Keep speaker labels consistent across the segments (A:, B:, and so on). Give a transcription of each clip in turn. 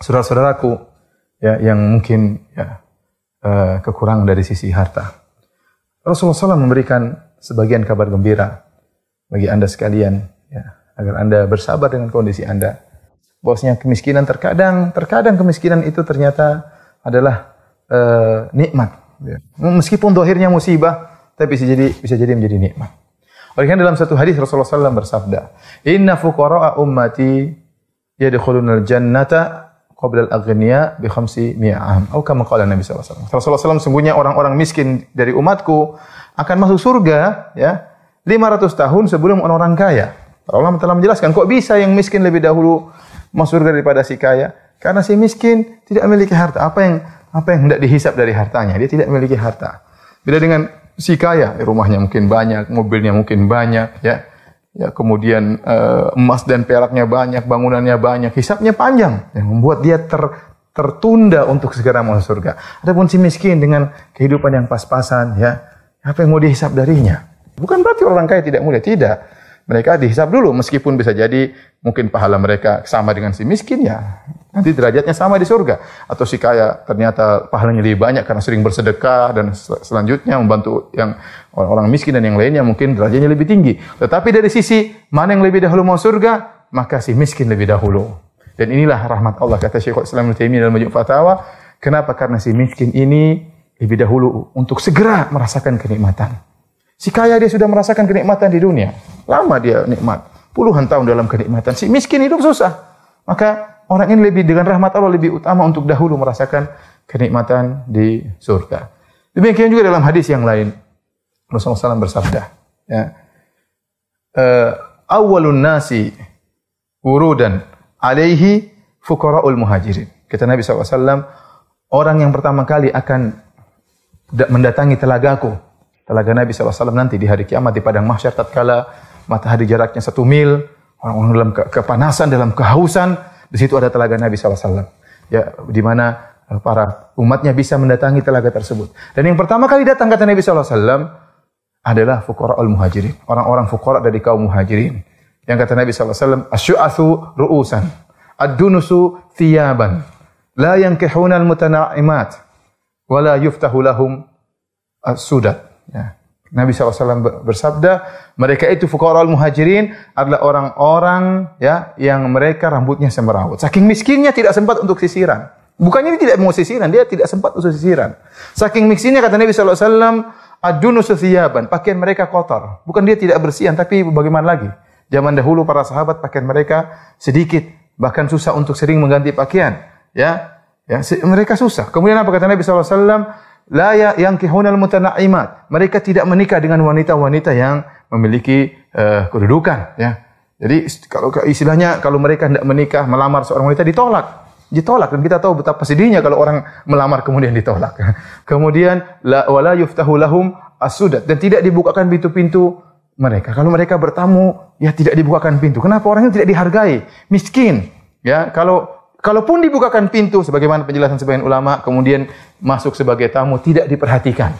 A: saudara-saudaraku ya yang mungkin ya kekurangan dari sisi harta. Rasulullah SAW memberikan sebagian kabar gembira bagi Anda sekalian ya, agar Anda bersabar dengan kondisi Anda. Bahwasanya kemiskinan terkadang kemiskinan itu ternyata adalah nikmat ya. Meskipun zahirnya musibah, tapi bisa jadi menjadi nikmat. Oleh karena dalam satu hadis Rasulullah SAW bersabda, "Inna fuqara'a ummati yadkhulunal jannata qabla al-aghniya bi 500 am." Atau kama qala Nabi SAW. Rasulullah SAW sungguhnya orang-orang miskin dari umatku akan masuk surga ya 500 tahun sebelum orang kaya. Para ulama telah menjelaskan kok bisa yang miskin lebih dahulu masuk surga daripada si kaya? Karena si miskin tidak memiliki harta. Apa yang hendak dihisap dari hartanya? Dia tidak memiliki harta. Beda dengan si kaya, rumahnya mungkin banyak, mobilnya mungkin banyak, ya. Ya, kemudian emas dan peraknya banyak, bangunannya banyak, hisapnya panjang, yang membuat dia tertunda untuk segera masuk surga. Adapun si miskin dengan kehidupan yang pas-pasan, ya, apa yang mau dihisap darinya? Bukan berarti orang kaya tidak mulia, tidak. Mereka dihisap dulu, meskipun bisa jadi mungkin pahala mereka sama dengan si miskin, ya nanti derajatnya sama di surga. Atau si kaya ternyata pahalanya lebih banyak karena sering bersedekah dan selanjutnya membantu yang orang miskin dan yang lainnya mungkin derajatnya lebih tinggi. Tetapi dari sisi mana yang lebih dahulu mau surga, maka si miskin lebih dahulu. Dan inilah rahmat Allah, kata Syekhul Islam Ibnu Taimiyah dalam Majmu' Fatawa. Kenapa? Karena si miskin ini lebih dahulu untuk segera merasakan kenikmatan. Si kaya dia sudah merasakan kenikmatan di dunia. Lama dia nikmat. Puluhan tahun dalam kenikmatan. Si miskin hidup susah. Maka orang ini lebih dengan rahmat Allah lebih utama untuk dahulu merasakan kenikmatan di surga. Demikian juga dalam hadis yang lain. Rasulullah SAW bersabda. Ya, awwalun nasi wurudan alaihi fuqara'ul muhajirin. Kata Nabi SAW, orang yang pertama kali akan mendatangi telagaku. Telaga Nabi SAW nanti di hari kiamat di padang mahsyar tatkala matahari jaraknya 1 mil, orang-orang dalam kepanasan, dalam kehausan, di situ ada telaga Nabi SAW. Ya, di mana para umatnya bisa mendatangi telaga tersebut. Dan yang pertama kali datang kata Nabi SAW adalah fuqara'ul muhajirin, orang-orang fuqara dari kaum muhajirin. Yang kata Nabi SAW, asy'atsu ru'usan, ad-dunusu thiyaban, la yankihuna al-mutanaimat, wa la yuftahu lahum as-sudat. Ya. Nabi SAW bersabda, mereka itu fuqara'ul muhajirin adalah orang-orang ya yang mereka rambutnya semrawut. Saking miskinnya tidak sempat untuk sisiran. Bukannya dia tidak mau sisiran, dia tidak sempat untuk sisiran. Saking miskinnya kata Nabi SAW, ad-dunusu thiyaban, pakaian mereka kotor. Bukan dia tidak bersihan, tapi bagaimana lagi? Zaman dahulu para sahabat pakaian mereka sedikit, bahkan susah untuk sering mengganti pakaian. Ya, mereka susah. Kemudian apa kata Nabi SAW? La yankihunal mutanaimat. Mereka tidak menikah dengan wanita-wanita yang memiliki kedudukan, ya. Jadi kalau istilahnya kalau mereka tidak menikah, melamar seorang wanita ditolak. Dan kita tahu betapa sedihnya kalau orang melamar kemudian ditolak. Kemudian wala yuftahu lahum as-sudat, dan tidak dibukakan pintu-pintu mereka. Kalau mereka bertamu, ya tidak dibukakan pintu. Kenapa? Orang itu tidak dihargai, miskin. Ya, kalaupun dibukakan pintu, sebagaimana penjelasan sebagian ulama, kemudian masuk sebagai tamu, tidak diperhatikan.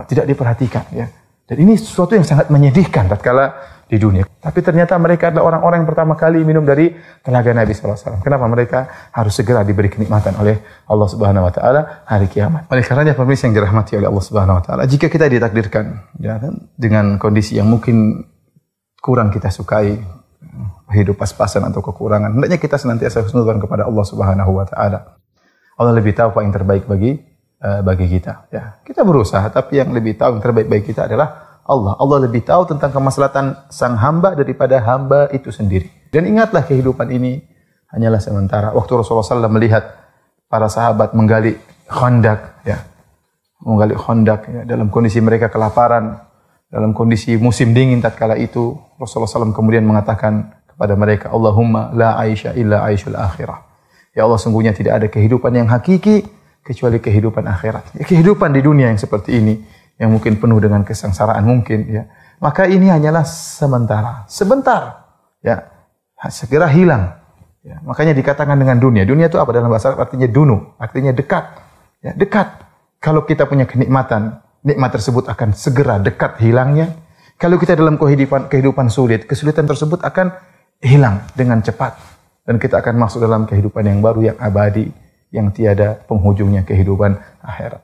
A: Tidak diperhatikan. Ya. Dan ini sesuatu yang sangat menyedihkan tatkala di dunia. Tapi ternyata mereka adalah orang-orang yang pertama kali minum dari telaga Nabi SAW. Kenapa? Mereka harus segera diberi kenikmatan oleh Allah Subhanahu Wa Taala hari kiamat. Oleh karenanya pemirsa yang dirahmati oleh Allah Subhanahu Wa Taala, jika kita ditakdirkan ya, dengan kondisi yang mungkin kurang kita sukai, hidup pas-pasan atau kekurangan, hendaknya kita senantiasa husnudzon kepada Allah Subhanahu Wa Taala. Allah lebih tahu apa yang terbaik bagi kita. Ya, kita berusaha, tapi yang lebih tahu yang terbaik bagi kita adalah Allah. Allah lebih tahu tentang kemaslahatan sang hamba daripada hamba itu sendiri. Dan ingatlah kehidupan ini hanyalah sementara. Waktu Rasulullah SAW melihat para sahabat menggali khandak, ya, dalam kondisi mereka kelaparan, dalam kondisi musim dingin tatkala itu, Rasulullah SAW kemudian mengatakan kepada mereka, Allahumma la aisha illa aishul akhirah. Ya Allah, sungguhnya tidak ada kehidupan yang hakiki kecuali kehidupan akhirat. Ya, kehidupan di dunia yang seperti ini, yang mungkin penuh dengan kesengsaraan mungkin, ya, maka ini hanyalah sementara, sebentar, ya, segera hilang. Ya, makanya dikatakan dengan dunia. Dunia itu apa dalam bahasa Arab? Artinya dunu, artinya dekat. Ya, dekat. Kalau kita punya kenikmatan, nikmat tersebut akan segera dekat hilangnya. Kalau kita dalam kehidupan sulit, kesulitan tersebut akan hilang dengan cepat. dan kita akan masuk dalam kehidupan yang baru, yang abadi, yang tiada penghujungnya, kehidupan akhirat.